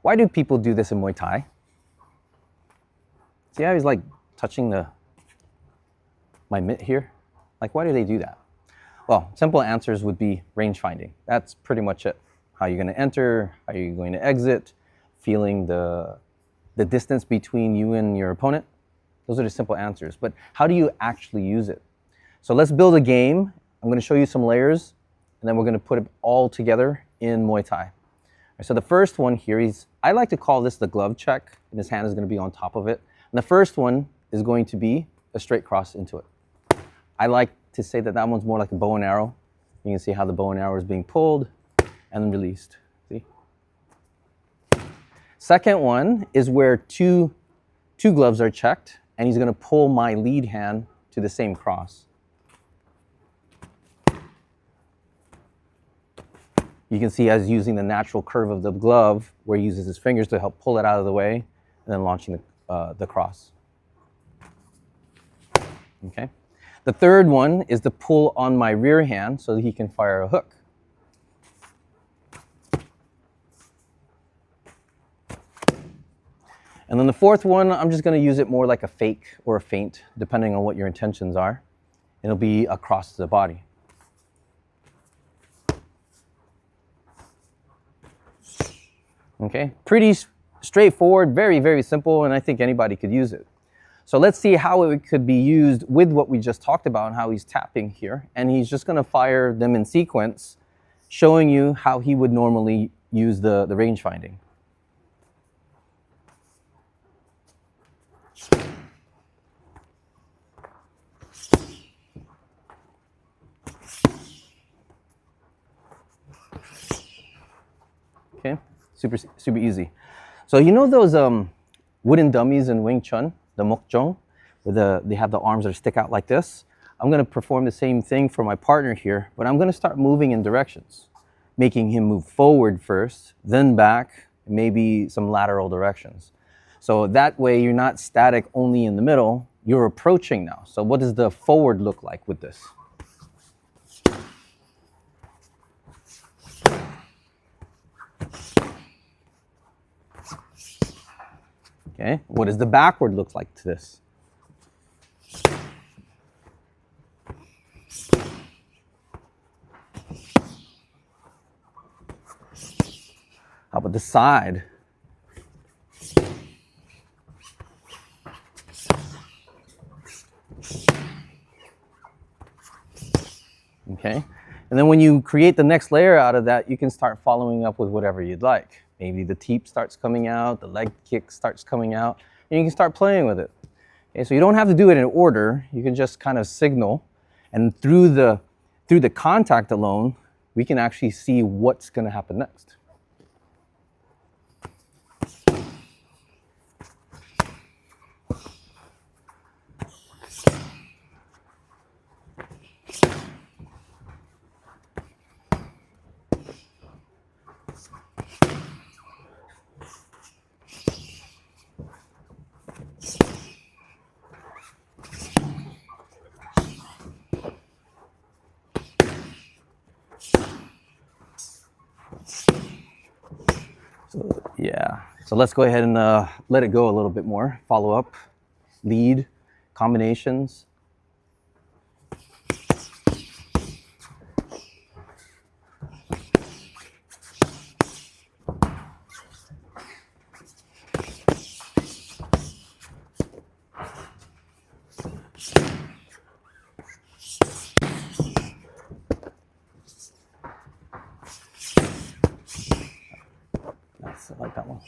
Why do people do this in Muay Thai? See how he's like touching my mitt here? Like, why do they do that? Well, simple answers would be range finding. That's pretty much it. How you're going to enter, how you're going to exit, feeling the distance between you and your opponent. Those are the simple answers. But how do you actually use it? So let's build a game. I'm going to show you some layers, and then we're going to put it all together in Muay Thai. So the first one here, I like to call this the glove check, and his hand is going to be on top of it. And the first one is going to be a straight cross into it. I like to say that one's more like a bow and arrow. You can see how the bow and arrow is being pulled and then released. See? Second one is where two gloves are checked, and he's going to pull my lead hand to the same cross. You can see as using the natural curve of the glove, where he uses his fingers to help pull it out of the way, and then launching the cross. Okay. The third one is the pull on my rear hand so that he can fire a hook. And then the fourth one, I'm just going to use it more like a fake or a feint, depending on what your intentions are. It'll be across the body. Okay, pretty straightforward, very, very simple, and I think anybody could use it. So let's see how it could be used with what we just talked about and how he's tapping here. And he's just going to fire them in sequence, showing you how he would normally use the range finding. Okay, super easy. So you know those wooden dummies in Wing Chun, the mook jong, where they have the arms that stick out like this? I'm going to perform the same thing for my partner here, but I'm going to start moving in directions, making him move forward first, then back, maybe some lateral directions. So that way you're not static only in the middle, you're approaching now. So what does the forward look like with this? Okay, what does the backward look like to this? How about the side? Okay, and then when you create the next layer out of that, you can start following up with whatever you'd like. Maybe the teep starts coming out, the leg kick starts coming out, and you can start playing with it. Okay, so you don't have to do it in order. You can just kind of signal, and through the contact alone, we can actually see what's going to happen next. So, yeah, so let's go ahead and let it go a little bit more. Follow up, lead, combinations. I like that one.